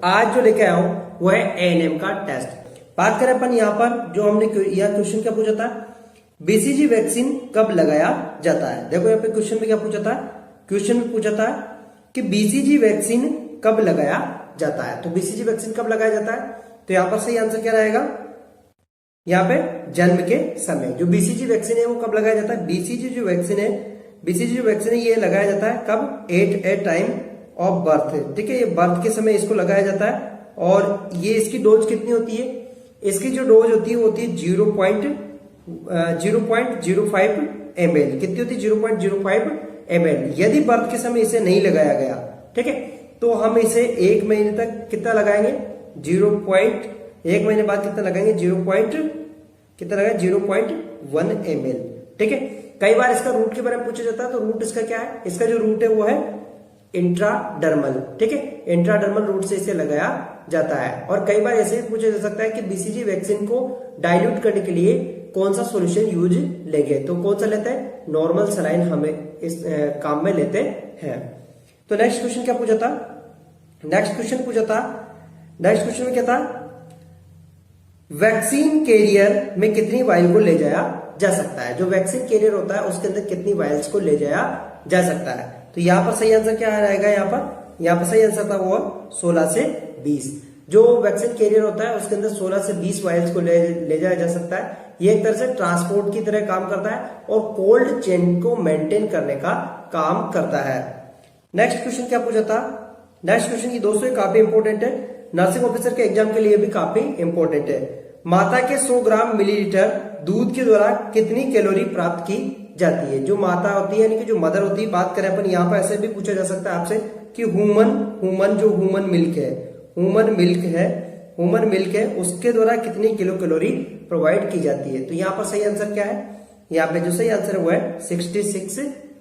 आज जो लेके आया हूं वो है एएनएम का टेस्ट। बात करें अपन यहाँ पर जो हमने यह क्वेश्चन क्या पूछा था, बीसीजी वैक्सीन कब लगाया जाता है। देखो यहाँ पे क्वेश्चन में क्या पूछा था, क्वेश्चन में पूछा था कि बीसीजी वैक्सीन कब लगाया जाता है। तो बीसीजी वैक्सीन कब लगाया जाता है, तो यहाँ पर सही आंसर क्या रहेगा, यहाँ पे जन्म के समय जो बीसीजी वैक्सीन है वो कब लगाया जाता है। बीसीजी जो वैक्सीन है ये लगाया जाता है कब, एट टाइम ऑफ बर्थ। ठीक है, ये बर्थ के समय इसको लगाया जाता है। और ये इसकी डोज कितनी होती है, इसकी जो डोज होती है वो होती है 0.05 ml। कितनी होती है, 0.05 ml। यदि बर्थ के समय इसे नहीं लगाया गया, ठीक है, तो हम इसे 1 महीने तक कितना लगाएंगे, 1 महीने बाद कितना लगाएंगे, 0.1 ml। ठीक है, कई बार इसका रूट के बारे में पूछा जाता है, तो रूट इसका क्या है, इसका जो रूट है वो है इंट्राडर्मल। ठीक है, इंट्राडर्मल रूट से इसे लगाया जाता है। और कई बार ऐसे भी पूछा जा सकता है कि बीसीजी वैक्सीन को डाइल्यूट करने के लिए कौन सा सॉल्यूशन यूज लेंगे, तो कौन सा लेते हैं, नॉर्मल सलाइन हमें इस काम में लेते हैं। तो नेक्स्ट क्वेश्चन क्या पूछा था, नेक्स्ट क्वेश्चन में क्या था, वैक्सीन कैरियर में कितनी वायल को ले जाया जा सकता है। जो वैक्सीन कैरियर होता है उसके अंदर कितनी वायल्स को ले जाया जा सकता है। तो यहां पर सही आंसर क्या रहेगा, यहाँ पर सही आंसर था वो 16 से 20। जो वैक्सीन कैरियर होता है उसके अंदर 16 से 20 वायल्स को ले जाया जा सकता है। ये एक तरह से ट्रांसपोर्ट की तरह काम करता है और कोल्ड चेन को मेंटेन करने का काम करता है। नेक्स्ट क्वेश्चन क्या पूछा था, नेक्स्ट क्वेश्चन की दोस्तों काफी इंपोर्टेंट है, नर्सिंग ऑफिसर के एग्जाम के लिए भी काफी इंपोर्टेंट है। माता के 100 ग्राम मिलीलीटर दूध के द्वारा कितनी कैलोरी प्राप्त की जाती है। जो माता होती है यानी कि जो मदर होती है, बात करें अपन यहाँ पर ऐसे भी पूछा जा सकता है आपसे कि ह्यूमन मिल्क है उसके द्वारा कितनी किलो कैलोरी प्रोवाइड की जाती है। तो यहाँ पर सही आंसर क्या है, यहाँ पे जो सही आंसर है वो है 66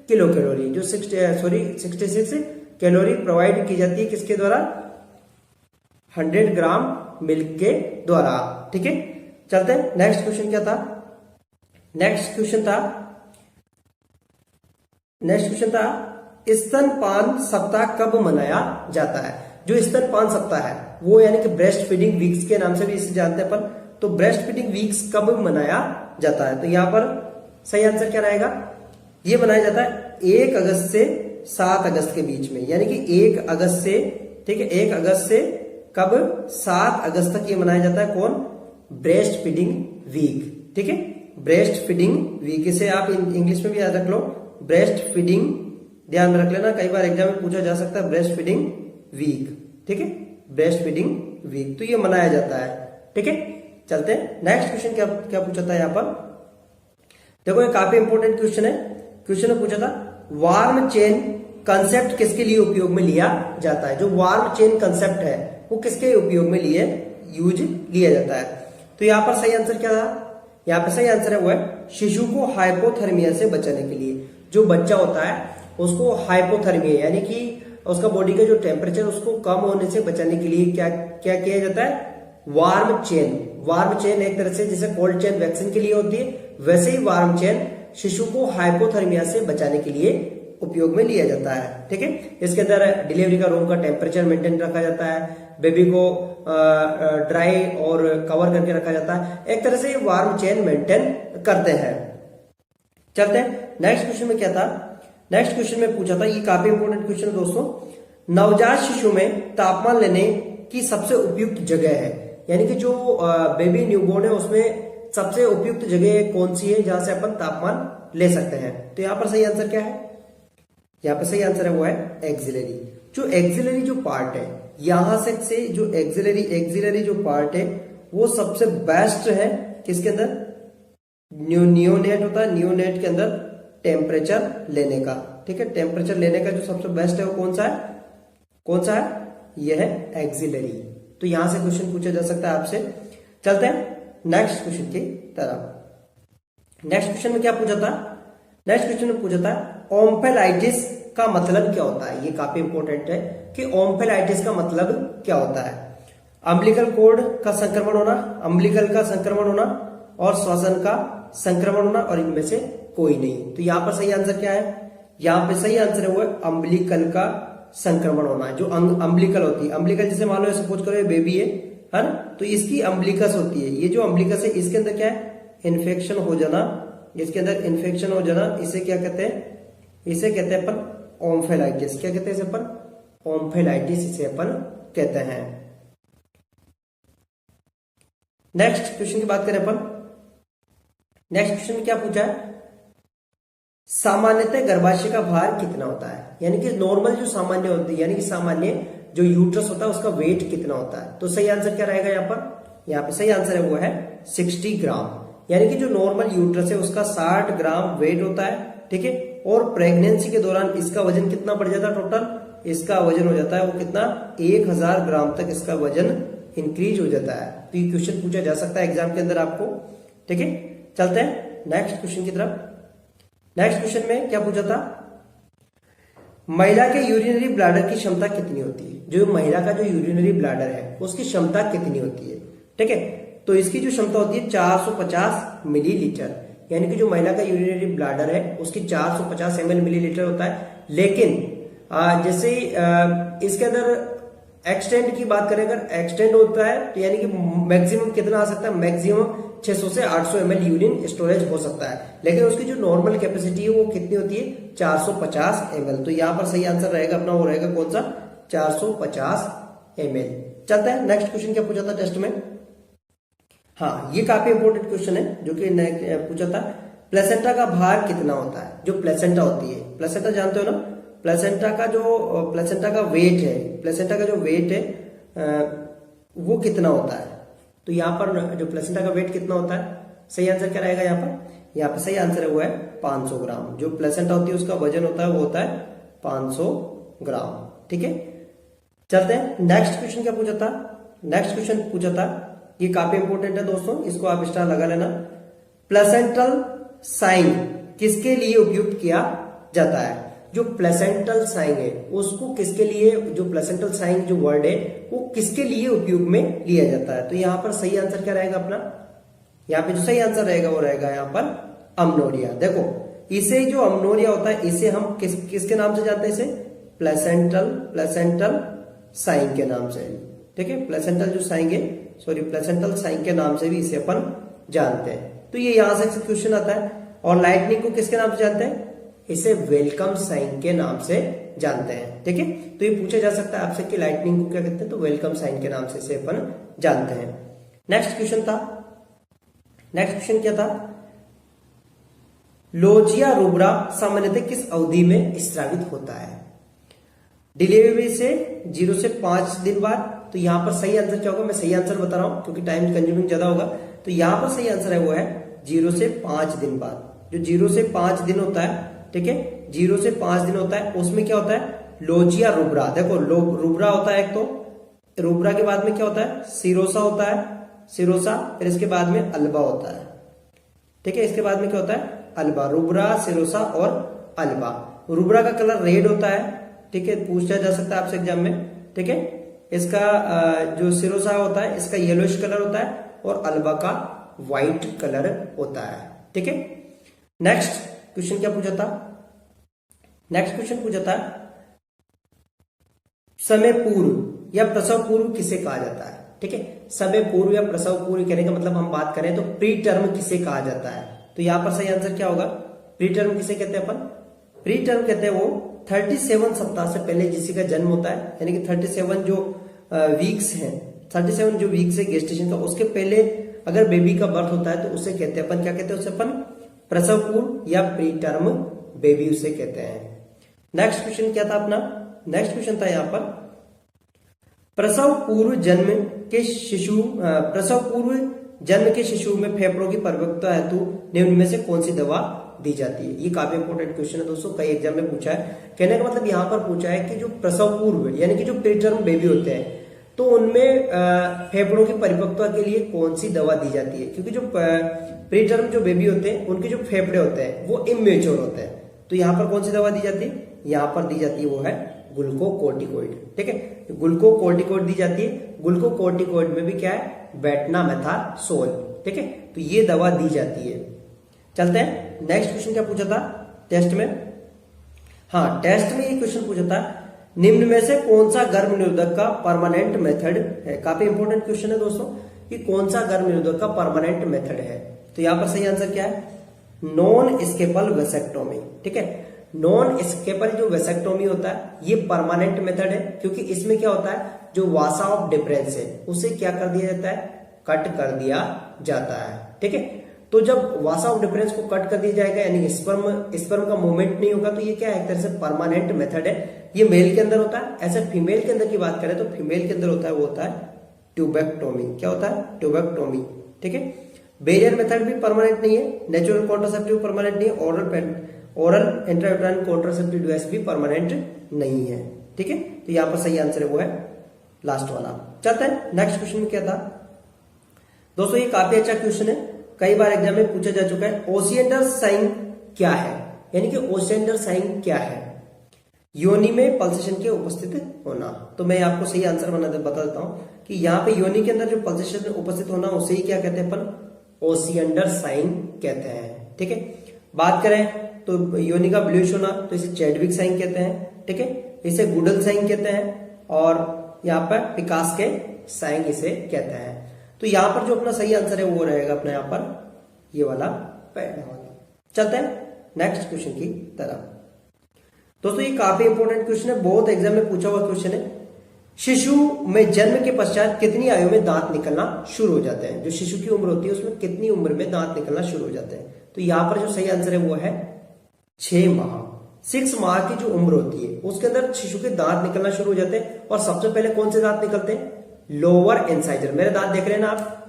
किलो कैलोरी। जो 66 कैलोरी प्रोवाइड की जाती है किसके द्वारा, 100 ग्राम मिल्क के द्वारा। ठीक है, चलते हैं नेक्स्ट क्वेश्चन क्या था, नेक्स्ट क्वेश्चन था स्तनपान सप्ताह कब मनाया जाता है। जो स्तनपान सप्ताह है वो यानी कि ब्रेस्ट फीडिंग वीक्स के नाम से भी इसे जानते हैं अपन। तो ब्रेस्ट फीडिंग वीक्स कब मनाया जाता है, तो यहां पर सही आंसर क्या रहेगा, ये मनाया जाता है 1 अगस्त से 7 अगस्त के बीच में। यानी कि 1 अगस्त से, ठीक है, 1 अगस्त से कब, 7 अगस्त तक ये मनाया जाता है। कौन, ब्रेस्ट फीडिंग वीक। ठीक है, ब्रेस्ट फीडिंग वीक, इसे आप इंग्लिश में भी याद रख लो, ब्रेस्ट फीडिंग, ध्यान में रख लेना, कई बार एग्जाम में पूछा जा सकता है ब्रेस्ट फीडिंग वीक। ठीक है, ब्रेस्ट फीडिंग वीक, तो ये मनाया जाता है। ठीक है, चलते हैं नेक्स्ट क्वेश्चन क्या पूछा था यहाँ पर। देखो ये काफी इंपोर्टेंट क्वेश्चन है। क्वेश्चन में पूछा था वार्म चेन कंसेप्ट किसके लिए उपयोग में लिया जाता है। जो वार्म चेन कंसेप्ट है वो किसके उपयोग में लिया जाता है। तो यहाँ पर सही आंसर क्या था, यहाँ पर सही आंसर है वो है शिशु को हाइपोथर्मिया से बचाने के लिए। जो बच्चा होता है उसको हाइपोथर्मिया यानी कि उसका बॉडी का जो टेम्परेचर उसको कम होने से बचाने के लिए क्या किया जाता है, वार्म चेन एक तरह से जैसे कोल्ड चेन वैक्सीन के लिए होती है, वैसे ही वार्म चेन शिशु को हाइपोथर्मिया से बचाने के लिए उपयोग में लिया जाता है। ठीक है, इसके अंदर डिलीवरी का रूम का टेम्परेचर मेंटेन रखा जाता है, बेबी को ड्राई और कवर करके रखा जाता है। एक तरह से वार्म चेन मेंटेन करते हैं। चलते हैं नेक्स्ट क्वेश्चन में क्या था, नेक्स्ट क्वेश्चन में पूछा था, ये काफी इंपोर्टेंट क्वेश्चन है दोस्तों, नवजात शिशु में तापमान लेने की सबसे उपयुक्त जगह है। यानी कि जो बेबी न्यूबॉर्न है उसमें सबसे उपयुक्त जगह कौन सी है जहां से अपन तापमान ले सकते हैं। तो यहां पर सही आंसर क्या है, यहां पर सही आंसर है वो है एक्सिलरी। जो एक्सिलरी जो पार्ट है यहां से जो एक्सिलरी जो पार्ट है वो सबसे बेस्ट है किसके अंदर, नियोनेट होता है, नियोनेट के अंदर टेम्परेचर लेने का। ठीक है, टेम्परेचर लेने का जो सबसे बेस्ट है वो कौन सा है, यह है एक्सिलरी। तो यहां से क्वेश्चन पूछा जा सकता है आपसे। चलते हैं नेक्स्ट क्वेश्चन की तरफ। नेक्स्ट क्वेश्चन में क्या पूछा था, नेक्स्ट क्वेश्चन में पूछा था ओम्फेलाइटिस का मतलब क्या होता है। ये काफी इंपॉर्टेंट है कि ओम्फेलाइटिस का मतलब क्या होता है। अम्बिलिकल कोर्ड का संक्रमण होना और श्वसन का संक्रमण होना और इनमें से कोई नहीं। तो यहां पर सही आंसर क्या है, यहां पे सही आंसर है वो अम्बिलिकल का संक्रमण होना, जो अम्बिलिकल होती है, अम्बिलिकल जैसे मान लो सपोज करो ये बेबी है ना, तो इसकी अम्बिलिकस होती है, ये जो अम्बिलिकस है इसके अंदर क्या है, इन्फेक्शन हो जाना, इसके अंदर इन्फेक्शन हो जाना, इसे क्या कहते हैं, इसे कहते हैं अपन ओम्फेलाइटिस। क्या कहते हैं इसे अपन, ओम्फेलाइटिस इसे अपन कहते हैं। नेक्स्ट क्वेश्चन की बात करें अपन, नेक्स्ट क्वेश्चन में क्या पूछा है, सामान्यतः गर्भाशय का भार कितना होता है, यानी कि नॉर्मल जो सामान्य होती है, यानी कि सामान्य जो यूट्रस होता है उसका वेट कितना होता है। तो सही आंसर क्या रहेगा यहाँ पर, यहाँ पे सही आंसर है वो है 60 ग्राम, यानी कि जो नॉर्मल यूट्रस है उसका 60 ग्राम वेट होता है, ठीक है। और प्रेगनेंसी के दौरान इसका वजन कितना बढ़ जाता है, टोटल इसका वजन हो जाता है वो कितना, 1000 ग्राम तक इसका वजन इंक्रीज हो जाता है। तो ये क्वेश्चन पूछा जा सकता है एग्जाम के अंदर आपको, ठीक है। चलते हैं नेक्स्ट क्वेश्चन की तरफ। नेक्स्ट क्वेश्चन में क्या पूछा था, महिला के यूरिनरी ब्लैडर की क्षमता कितनी होती है, जो महिला का जो यूरिनरी ब्लैडर है उसकी क्षमता कितनी होती है, ठीक है। तो इसकी जो क्षमता होती है 450 मिलीलीटर, यानी कि जो महिला का यूरिनरी ब्लैडर है उसकी 450 ml मिलीलीटर होता है। लेकिन जैसे इसके अंदर एक्सटेंड की बात करें, अगर एक्सटेंड होता है तो यानी कि मैक्सिमम कितना आ सकता है, मैक्सिमम 600 से 800 ml यूरिन स्टोरेज हो सकता है, लेकिन उसकी जो नॉर्मल कैपेसिटी है वो कितनी होती है, 450 ml। तो यहाँ पर सही आंसर रहेगा अपना, वो रहेगा कौन सा, 450 ml। चलता है नेक्स्ट क्वेश्चन, क्या पूछा था टेस्ट में, हाँ ये काफी इंपॉर्टेंट क्वेश्चन है जो कि पूछा था, प्लेसेंटा का भार कितना होता है। जो प्लेसेंटा होती है, प्लेसेंटा जानते हो ना, प्लेसेंटा का वेट है, प्लेसेंटा का जो वेट है वो कितना होता है। तो यहाँ पर जो प्लेसेंटा का वेट कितना होता है, सही आंसर क्या रहेगा यहाँ पर सही आंसर है वो है 500 ग्राम। जो प्लेसेंटा होती है उसका वजन होता है वो होता है 500 ग्राम, ठीक है। चलते हैं नेक्स्ट क्वेश्चन, क्या पूछा था, नेक्स्ट क्वेश्चन पूछा था, ये काफी इंपॉर्टेंट है दोस्तों, इसको आप स्टार लगा लेना। प्लेसेंटल साइन किसके लिए उपयुक्त किया जाता है। जो प्लेसेंटल साइन है उसको किसके लिए, जो प्लेसेंटल साइन जो वर्ड है वो किसके लिए उपयोग में लिया जाता है। तो यहाँ पर सही आंसर क्या रहेगा अपना, यहाँ पे जो सही आंसर रहेगा वो रहेगा यहाँ पर अमनोरिया। देखो इसे जो अमनोरिया होता है इसे हम किसके नाम से जानते हैं, इसे प्लेसेंटल साइन के नाम से, ठीक है। प्लेसेंटल जो साइन है, सॉरी प्लेसेंटल साइन के नाम से भी इसे अपन जानते हैं। तो ये यहां से क्वेश्चन आता है। और लाइटनिंग को किसके नाम से जानते हैं, इसे वेलकम साइन के नाम से जानते हैं, ठीक है। तो ये पूछा जा सकता है आपसे कि लाइटनिंग को क्या कहते हैं, तो वेलकम साइन के नाम से इसे अपन जानते हैं। नेक्स्ट क्वेश्चन था, नेक्स्ट क्वेश्चन क्या था, लोजिया रूब्रा सामान्यतः किस अवधि में स्रावित होता है। डिलीवरी से 0 से 5 दिन बाद। तो यहां पर सही आंसर क्या होगा, मैं सही आंसर बता रहा हूं क्योंकि टाइम कंज्यूमिंग ज्यादा होगा। तो यहां पर सही आंसर है वो है 0 से 5 दिन बाद। जो 0 से 5 दिन होता है, ठीक है, 0 से 5 दिन होता है, उसमें क्या होता है, लोजिया रूब्रा। देखो रूब्रा होता है एक, तो रूब्रा के बाद में क्या होता है, सिरोसा होता है, सिरोसा, फिर इसके बाद में अल्बा होता है, ठीक है। इसके बाद में क्या होता है, अल्बा, रूब्रा, सिरोसा और अल्बा। रूब्रा का कलर रेड होता है, ठीक है, पूछा जा सकता है आपसे एग्जाम में, ठीक है। इसका जो सिरोसा होता है इसका येलोइश कलर होता है और अल्बा का व्हाइट कलर होता है, ठीक है। नेक्स्ट क्वेश्चन क्या पूछा था, नेक्स्ट क्वेश्चन पूछा था, समय पूर्व या प्रसव पूर्व किसे कहा जाता है, ठीक है। समय पूर्व या प्रसव पूर्व कहने का मतलब हम बात करें तो प्री टर्म किसे कहा जाता है। तो यहां पर सही आंसर क्या होगा, प्री टर्म किसे कहते हैं अपन, प्री टर्म कहते हैं वो 37 सप्ताह से पहले जिसी का जन्म होता है, यानी कि 37 जो वीक्स हैं, 37 जो वीक्स है गेस्टेशन का, उसके पहले अगर बेबी का बर्थ होता है तो उसे कहते हैं अपन, क्या कहते हैं उसे अपन, प्रसव पूर्व या प्री टर्म बेबी उसे कहते हैं। नेक्स्ट क्वेश्चन क्या था अपना, नेक्स्ट क्वेश्चन था यहाँ पर, प्रसव पूर्व जन्म के शिशु, प्रसव पूर्व जन्म के शिशु में फेफड़ों की परिपक्वता हेतु निम्न में से कौन सी दवा दी जाती है। ये काफी इंपॉर्टेंट क्वेश्चन है दोस्तों, कई एग्जाम में पूछा है। कहने का मतलब यहाँ पर पूछा है कि जो प्रसव पूर्व यानी कि जो प्रीटर्म बेबी होते हैं तो उनमें फेफड़ों की परिपक्वता के लिए कौन सी दवा दी जाती है, क्योंकि जो प्रीटर्म जो बेबी होते हैं उनके जो फेफड़े होते हैं वो इमेच्योर होते हैं। तो यहाँ पर कौन सी दवा दी जाती है, यहाँ पर दी जाती है वो है ग्लूकोकोर्टिकोइड, ठीक है। ग्लूकोकोर्टिकोइड दी जाती है, ग्लूकोकोर्टिकोइड में भी क्या है, बेटनामेथासोल, ठीक है। तो ये दवा दी जाती है। चलते हैं नेक्स्ट क्वेश्चन क्या पूछा था टेस्ट में, हाँ टेस्ट में ये क्वेश्चन पूछा था, निम्न में से कौन सा गर्भ निरोधक का परमानेंट मेथड है? काफी इंपॉर्टेंट क्वेश्चन है दोस्तों कि कौन सा गर्भ निरोधक का परमानेंट मेथड है। तो यहां पर सही आंसर क्या है? Non scalpel vasectomy. ठीक है, नॉन स्केपल जो वेसेक्टोमी होता है ये परमानेंट मेथड है, क्योंकि इसमें क्या होता है, जो वासा ऑफ डिफरेंस है उसे क्या कर दिया जाता है? कट कर दिया जाता है। ठीक है, तो जब वासा ऑफ डिफरेंस को कट कर दिया जाएगा यानी स्पर्म का मूवमेंट नहीं होगा, तो ये क्या है? एक तरह से परमानेंट मेथड है। ये मेल के अंदर होता है। ऐसे फीमेल के अंदर की बात करें तो फीमेल के अंदर होता है वो होता है ट्यूबेक्टोमी। क्या होता है? ट्यूबेक्टोमी। ठीक है, बेरियर मेथड भी परमानेंट नहीं है, नेचुरल कॉन्ट्रासेप्टिव परमानेंट नहीं है, ओरल इंट्रायूटेराइन कॉन्ट्रासेप्टिव डिवाइस भी परमानेंट नहीं है। ठीक है, तो यहां पर सही आंसर है वो है लास्ट वाला। चलते हैं नेक्स्ट क्वेश्चन में क्या था दोस्तों, ये काफी अच्छा क्वेश्चन है, कई बार एग्जाम में पूछा जा चुका है। ओसिएंडर साइन क्या है? यानी कि ओसिएंडर साइन क्या है? योनि में पल्सेशन के उपस्थित होना। तो मैं आपको सही आंसर बता देता हूं कि यहाँ पे योनि के अंदर जो पल्सेशन उपस्थित होना उसे ही क्या कहते हैं अपन? ओसिएंडर साइन कहते हैं। ठीक है, बात करें तो योनि का ब्लूइश होना तो इसे चैडविक साइन कहते हैं। ठीक है, इसे गुडल साइन कहते हैं, और यहाँ पर पिकास के साइन इसे कहते हैं। तो यहां पर जो अपना सही आंसर है वो रहेगा अपना यहाँ पर ये वाला पहला वाला। चलते हैं नेक्स्ट क्वेश्चन की तरफ। दोस्तों ये काफी इंपॉर्टेंट क्वेश्चन है, बहुत एग्जाम में पूछा हुआ क्वेश्चन है। शिशु में जन्म के पश्चात कितनी आयु में दांत निकलना शुरू हो जाते हैं? जो शिशु की उम्र होती है उसमें कितनी उम्र में दांत निकलना शुरू हो जाते हैं? तो यहां पर जो सही आंसर है वो है 6 माह। 6 माह की जो उम्र होती है उसके अंदर शिशु के दांत निकलना शुरू हो जाते हैं। और सबसे पहले कौन से दांत निकलते हैं? Lower incisor. मेरे दांत देख रहे हैं ना आप,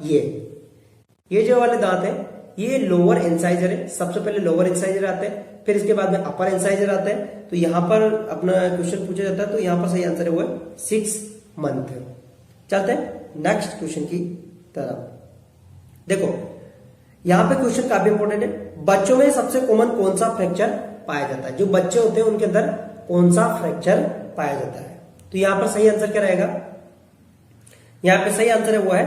ये जो वाले दांत है ये लोअर इंसाइजर है। सबसे पहले लोअर इंसाइजर आते हैं, फिर इसके बाद में अपर इंसाइजर आते हैं। तो यहां पर अपना क्वेश्चन पूछा जाता है, तो यहां पर सही आंसर है वो है 6 मंथ। चलते हैं नेक्स्ट क्वेश्चन की तरफ। देखो यहां पे क्वेश्चन काफी इंपॉर्टेंट है। बच्चों में सबसे कॉमन कौन सा फ्रैक्चर पाया जाता है? जो बच्चे होते हैं उनके अंदर कौन सा फ्रैक्चर पाया जाता है? तो यहां पर सही आंसर क्या रहेगा? यहां पे सही आंसर है वो है,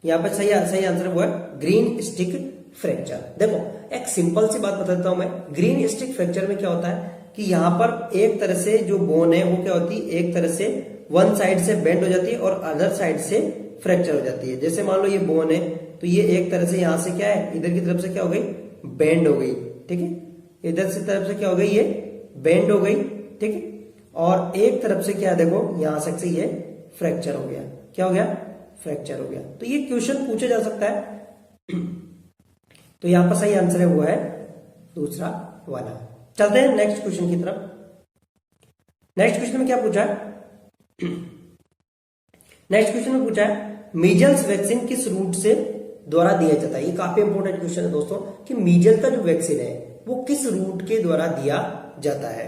यहां पे सही आंसर है वो है ग्रीन स्टिक फ्रैक्चर। देखो एक सिंपल सी बात बता देता हूं मैं। ग्रीन स्टिक फ्रैक्चर में क्या होता है कि यहां पर एक तरह से जो बोन है वो क्या होती है, एक तरह से वन साइड से बेंड हो जाती है और अदर साइड से फ्रैक्चर हो जाती है। जैसे मान लो ये बोन है तो ये एक तरह से यहां से क्या है, इधर की तरफ से क्या हो गई, बेंड हो गई। ठीक है, इधर से तरफ से क्या हो गई, ये बेंड हो गई। ठीक है, और एक तरफ से क्या देखो यहां से ये फ्रैक्चर हो गया। क्या हो गया? फ्रैक्चर हो गया। तो ये क्वेश्चन पूछा जा सकता है। तो यहां पर सही आंसर है वो है दूसरा वाला। चलते हैं नेक्स्ट क्वेश्चन की तरफ। नेक्स्ट क्वेश्चन में क्या पूछा है? नेक्स्ट क्वेश्चन में पूछा है मीजल्स वैक्सीन किस रूट से द्वारा दिया जाता है? ये काफी इंपॉर्टेंट क्वेश्चन है दोस्तों कि मीजल का जो वैक्सीन है वो किस रूट के द्वारा दिया जाता है?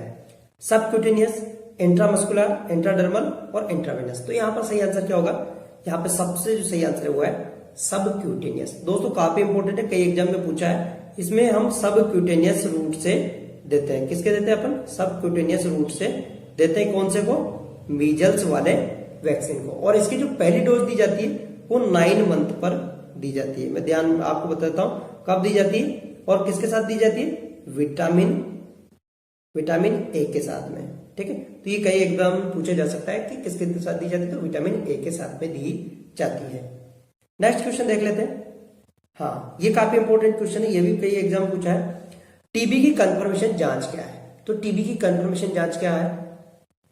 सबक्यूटेनियस, इंट्रामस्कुलर, इंट्राडर्मल और इंट्रावेनस। तो यहां पर सही आंसर क्या होगा? यहां पे सबसे जो सही आंसर है वो है सबक्यूटेनियस। दोस्तों काफी इंपॉर्टेंट है, कई एग्जाम में पूछा है। इसमें हम सबक्यूटेनियस रूट से देते हैं। किसके देते हैं अपन? सबक्यूटेनियस रूट से देते हैं। कौन से को? मीजल्स वाले वैक्सीन को। और इसकी जो पहली डोज दी जाती है वो 9 मंथ पर दी जाती है। मैं ध्यान आपको बताता हूं कब दी जाती है और किसके साथ दी जाती है? विटामिन ए के साथ में। ठीक है, तो ये कई एकदम पूछा जा सकता है कि किसके साथ दी जाती है, तो विटामिन ए के साथ में दी जाती है। नेक्स्ट क्वेश्चन देख लेते हैं। हाँ, ये काफी इंपॉर्टेंट क्वेश्चन है, ये भी कई एग्जाम पूछा है। टीबी की कंफर्मेशन जांच क्या है? तो टीबी की कंफर्मेशन जांच क्या है?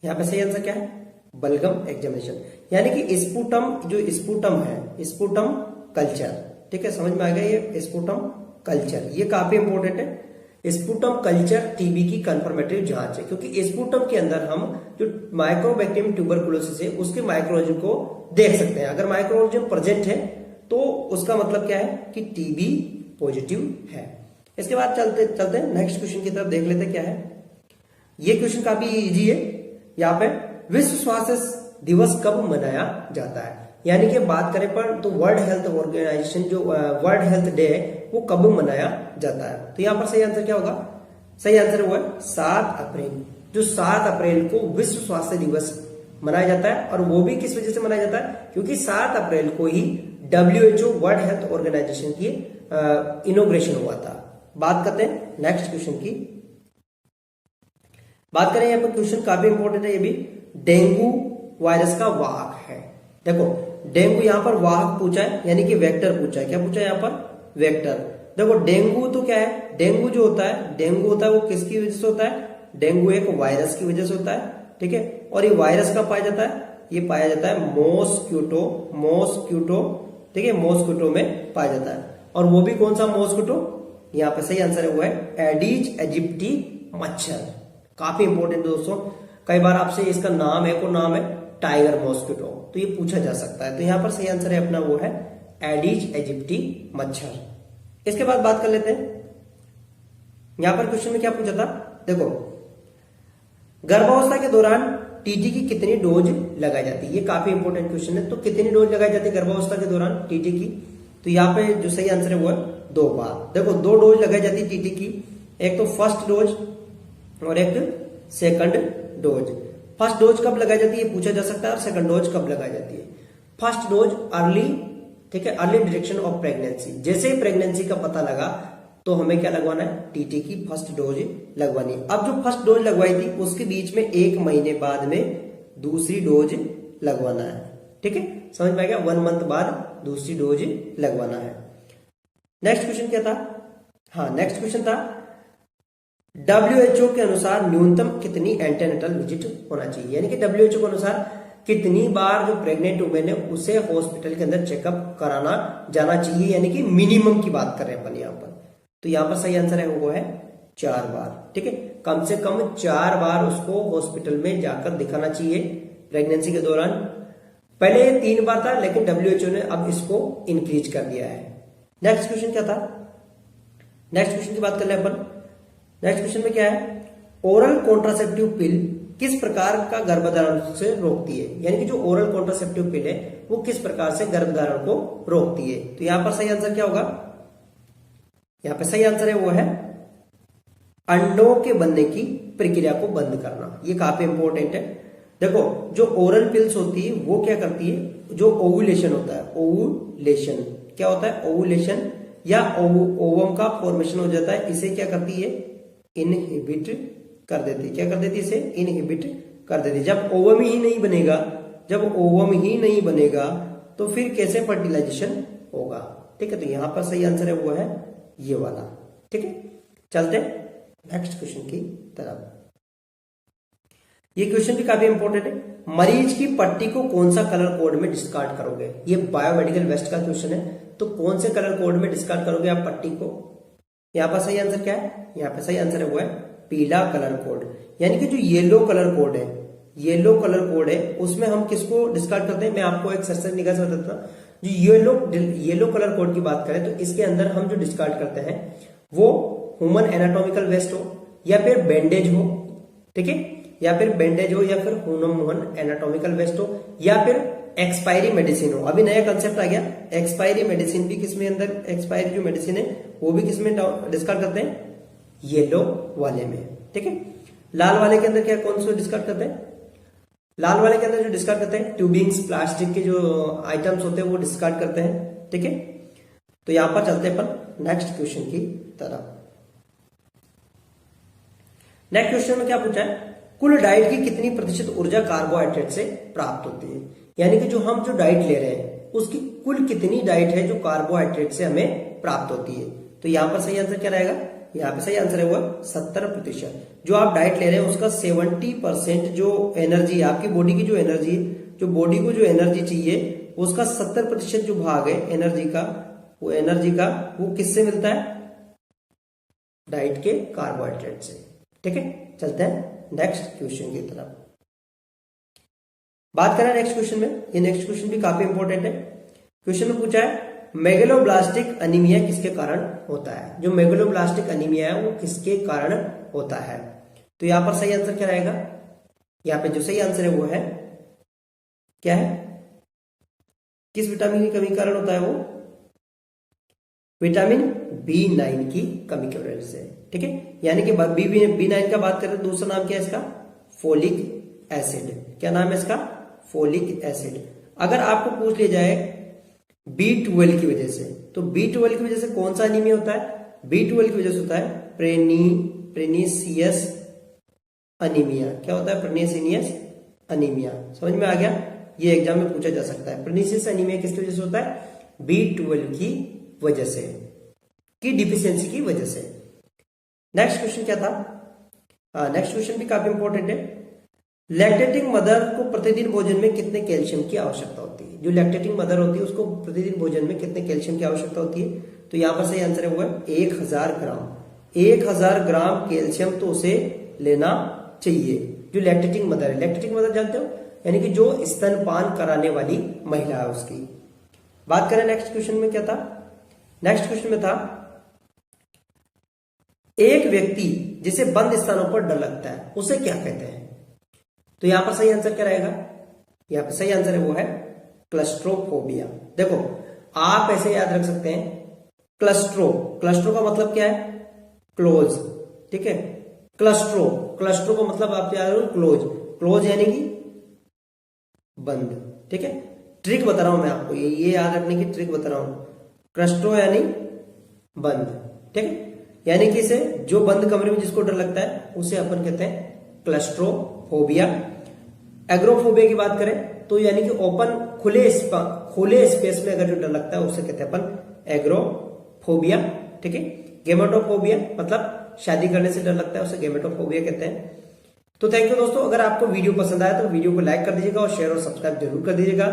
यहां पे सही आंसर क्या है? बलगम एग्जामिनेशन, यानी कि स्पुटम, जो स्पुटम है, स्पुटम कल्चर। ठीक है, समझ में आ गया ये स्पुटम कल्चर, ये काफी इंपॉर्टेंट है। स्पुटम कल्चर टीबी की कंफर्मेटिव जांच है, क्योंकि स्पुटम के अंदर हम जो माइक्रोबैक्टीरियम ट्यूबरकुलोसिस है उसके माइक्रोऑर्गेनिज्म को देख सकते हैं। अगर माइक्रोऑर्गेनिज्म प्रेजेंट है तो उसका मतलब क्या है कि टीबी पॉजिटिव है। इसके बाद चलते हैं नेक्स्ट क्वेश्चन की तरफ, देख लेते क्या है। ये क्वेश्चन काफी इजी है। यहाँ पे विश्व स्वास्थ्य दिवस कब मनाया जाता है? यानी कि बात करें पर तो वर्ल्ड हेल्थ ऑर्गेनाइजेशन जो वर्ल्ड हेल्थ डे है वो कब मनाया जाता है? तो यहां पर सही आंसर क्या होगा? सही आंसर हुआ 7 अप्रैल। जो 7 अप्रैल को विश्व स्वास्थ्य दिवस मनाया जाता है, और वो भी किस वजह से मनाया जाता है? क्योंकि 7 अप्रैल को ही WHO वर्ल्ड हेल्थ ऑर्गेनाइजेशन की इनोग्रेशन हुआ था। बात करते हैं नेक्स्ट क्वेश्चन की। बात करें यहाँ पर क्वेश्चन काफी इंपॉर्टेंट है ये भी, डेंगू वायरस का वाहक है। देखो डेंगू यहाँ पर वाहक पूछा है, यानी कि वेक्टर पूछा है। क्या पूछा है यहाँ पर? वेक्टर। देखो डेंगू तो क्या है, डेंगू जो होता है, डेंगू होता है वो किसकी वजह से होता है? डेंगू एक वायरस की वजह से होता है, ठीक है। और ये वायरस कब पाया जाता है? ये पाया जाता है मॉस्क्यूटो, ठीक है, मॉस्क्यूटो में पाया जाता है। और वो भी कौन सा मॉस्क्यूटो? यहाँ पे सही आंसर है वो है एडिज एजिप्टी मच्छर। काफी इंपॉर्टेंट दोस्तों, कई बार आपसे इसका नाम है, को नाम है टाइगर मॉस्क्यूटो, तो ये पूछा जा सकता है। तो यहाँ पर सही आंसर है अपना वो है एडिज एजिप्टी मच्छर। इसके बाद बात कर लेते हैं, यहां पर क्वेश्चन में क्या पूछा था? देखो गर्भावस्था के दौरान टीटी की कितनी डोज लगाई जाती है? ये काफी इंपॉर्टेंट क्वेश्चन है। तो कितनी डोज लगाई जाती है गर्भावस्था के दौरान टीटी की? तो यहाँ पे जो सही आंसर है वो है 2 बार। देखो 2 डोज लगाई जाती है टीटी की, एक तो फर्स्ट डोज और एक सेकंड डोज। फर्स्ट डोज कब लगाई जाती है पूछा जा सकता है, और सेकंड डोज कब लगाई जाती है? फर्स्ट डोज अर्ली, ठीक है, अर्ली डिटेक्शन ऑफ प्रेगनेंसी। जैसे ही प्रेगनेंसी का पता लगा तो हमें क्या लगवाना है? टीटी की फर्स्ट डोज लगवानी है। अब जो फर्स्ट डोज लगवाई थी उसके बीच में 1 महीने बाद में दूसरी डोज लगवाना है, ठीक है, समझ में आ गया? 1 मंथ बाद दूसरी डोज लगवाना है। नेक्स्ट क्वेश्चन क्या था? हाँ, नेक्स्ट क्वेश्चन था WHO के अनुसार न्यूनतम कितनी एंटीनेटल विजिट होना चाहिए? यानी कि WHO के अनुसार कितनी बार जो प्रेग्नेंट वुमेन है उसे हॉस्पिटल के अंदर चेकअप कराना जाना चाहिए, यानी कि मिनिमम की बात कर रहे हैं अपन यहाँ पर। तो यहाँ पर सही आंसर है वो है 4 बार, ठीक है, कम से कम 4 बार उसको हॉस्पिटल में जाकर दिखाना चाहिए प्रेगनेंसी के दौरान। पहले ये 3 बार था, लेकिन WHO ने अब इसको इंक्रीज कर दिया है। नेक्स्ट क्वेश्चन क्या था? नेक्स्ट क्वेश्चन की बात कर ले अपन। नेक्स्ट क्वेश्चन में क्या है? ओरल कॉन्ट्रासेप्टिव पिल किस प्रकार का गर्भधारण से रोकती है? यानी कि जो ओरल कॉन्ट्रासेप्टिव पिल है वो किस प्रकार से गर्भधारण को रोकती है? तो यहां पर सही आंसर क्या होगा? यहां पर सही आंसर है वो है अंडों के बनने की प्रक्रिया को बंद करना। ये काफी इंपॉर्टेंट है। देखो जो ओरल पिल्स होती है वो क्या करती है? जो ओवुलेशन होता है, ओवुलेशन क्या होता है? ओवुलेशन या ओवम का फॉर्मेशन हो जाता है, इसे क्या करती है? इनहिबिट कर देती है। क्या कर देती है? इसे इनहिबिट कर देती है। जब ओवम ही नहीं बनेगा, जब ओवम ही नहीं बनेगा तो फिर कैसे फर्टिलाइजेशन होगा? ठीक है, तो यहां पर सही आंसर है वो है ये वाला, ठीक है। चलते नेक्स्ट क्वेश्चन की तरफ। ये क्वेश्चन भी काफी इंपॉर्टेंट है। मरीज की पट्टी को कौन सा कलर कोड में डिस्कार्ड करोगे? ये बायोमेडिकल वेस्ट का क्वेश्चन है। तो कौन से कलर कोड में डिस्कार्ड करोगे आप पट्टी को? यहां पर सही आंसर क्या है? यहां पर सही आंसर है वो है पीला कलर कोड। यानी कि जो येलो कलर कोड है, येलो कलर कोड है, उसमें हम किसको डिस्कार्ड करते हैं? मैं आपको एक सरसरी निगाह से बताता हूं। जो येलो कलर कोड की बात करें तो इसके अंदर हम जो डिस्कार्ड करते हैं वो ह्यूमन एनाटॉमिकल वेस्ट हो, या फिर बैंडेज हो, ठीक है, या फिर बैंडेज हो, या फिर ह्यूमन एनाटॉमिकल वेस्ट हो, या फिर एक्सपायरी मेडिसिन हो। अभी नया कंसेप्ट आ गया, एक्सपायरी मेडिसिन भी किसमें अंदर, एक्सपायरी जो मेडिसिन है वो भी किसमें डिस्कार्ड करते हैं? येलो वाले में, ठीक है। लाल वाले के अंदर क्या, कौन सा डिस्कार्ड करते हैं? लाल वाले के अंदर जो डिस्कार्ड करते हैं ट्यूबिंग्स, प्लास्टिक के जो आइटम्स होते हैं वो डिस्कार्ड करते हैं, ठीक है। तो यहां पर चलते हैं अपन नेक्स्ट क्वेश्चन की तरफ। नेक्स्ट क्वेश्चन में क्या पूछा है? कुल डाइट की कितनी प्रतिशत ऊर्जा कार्बोहाइड्रेट से प्राप्त होती है? यानी कि जो हम जो डाइट ले रहे हैं उसकी कुल कितनी डाइट है जो कार्बोहाइड्रेट से हमें प्राप्त होती है? तो यहां पर सही आंसर क्या रहेगा? यहाँ पे सही आंसर है वो 70%। जो आप डाइट ले रहे हैं उसका 70% जो एनर्जी है, आपकी बॉडी की जो एनर्जी, जो बॉडी को जो एनर्जी चाहिए उसका 70% जो भाग है एनर्जी का, वो एनर्जी का वो किससे मिलता है? डाइट के कार्बोहाइड्रेट से, ठीक है। चलते हैं नेक्स्ट क्वेश्चन की तरफ। बात करें नेक्स्ट क्वेश्चन में। ये नेक्स्ट क्वेश्चन भी काफी इंपॉर्टेंट है। क्वेश्चन में पूछा है मेगलोब्लास्टिक अनीमिया किसके कारण होता है? जो मेगलोब्लास्टिक अनीमिया है वो किसके कारण होता है? तो यहां पर सही आंसर क्या रहेगा? यहां पे जो सही आंसर है वो है क्या है? किस विटामिन की कमी के कारण होता है वो? विटामिन B9 की कमी की वजह से, ठीक है। यानी कि B9 का बात करें तो दूसरा नाम क्या है इसका? Folic acid. क्या नाम है इसका? Folic acid. अगर आपको पूछ लिया जाए B12 की वजह से, तो B12 की वजह से कौन सा अनीमिया होता है? B12 की वजह से होता है प्रेनीसियस अनीमिया। क्या होता है? Pernicious anaemia. समझ में आ गया? ये एग्जाम में पूछा जा सकता है। परनीसियस अनीमिया किसकी वजह से होता है? B12 की वजह से, की डिफिशियंसी की वजह से। नेक्स्ट क्वेश्चन क्या था? नेक्स्ट क्वेश्चन भी काफी इंपॉर्टेंट है। लैक्टेटिंग मदर को प्रतिदिन भोजन में कितने कैल्शियम की आवश्यकता होती है? जो लैक्टेटिंग मदर होती है उसको प्रतिदिन भोजन में कितने कैल्शियम की आवश्यकता होती है? तो यहां पर सही आंसर है वो है 1000 ग्राम। 1000 ग्राम कैल्शियम तो उसे लेना चाहिए जो लैक्टेटिंग मदर है। लैक्टेटिंग मदर जानते हो, यानी कि जो स्तनपान कराने वाली महिला है उसकी बात करें। नेक्स्ट क्वेश्चन में क्या था? नेक्स्ट क्वेश्चन में था एक व्यक्ति जिसे बंद स्थानों पर डर लगता है उसे क्या कहते हैं? तो यहां पर सही आंसर क्या रहेगा? यहां पर सही आंसर है वो है क्लस्ट्रोफोबिया। देखो आप ऐसे याद रख सकते हैं, क्लस्ट्रो, क्लस्ट्रो का मतलब क्या है? क्लोज, ठीक है। क्लस्ट्रो, क्लस्ट्रो का मतलब आप याद रखो क्लोज, क्लोज यानी कि बंद, ठीक है। ट्रिक बता रहा हूं मैं आपको, ये याद रखने की ट्रिक बता रहा हूं। क्लस्ट्रो यानी बंद, ठीक है। यानी कि इसे जो बंद कमरे में जिसको डर लगता है उसे अपन कहते हैं क्लस्ट्रोफोबिया। एग्रोफोबिया की बात करें तो यानी कि ओपन खुले स्पेस में अगर जो डर लगता है उसे कहते हैं अपन एग्रोफोबिया, ठीक है। गेमेटोफोबिया मतलब शादी करने से डर लगता है उसे गेमेटोफोबिया कहते हैं। तो थैंक यू दोस्तों, अगर आपको वीडियो पसंद आया तो वीडियो को लाइक कर दीजिएगा और शेयर और सब्सक्राइब जरूर कर दीजिएगा।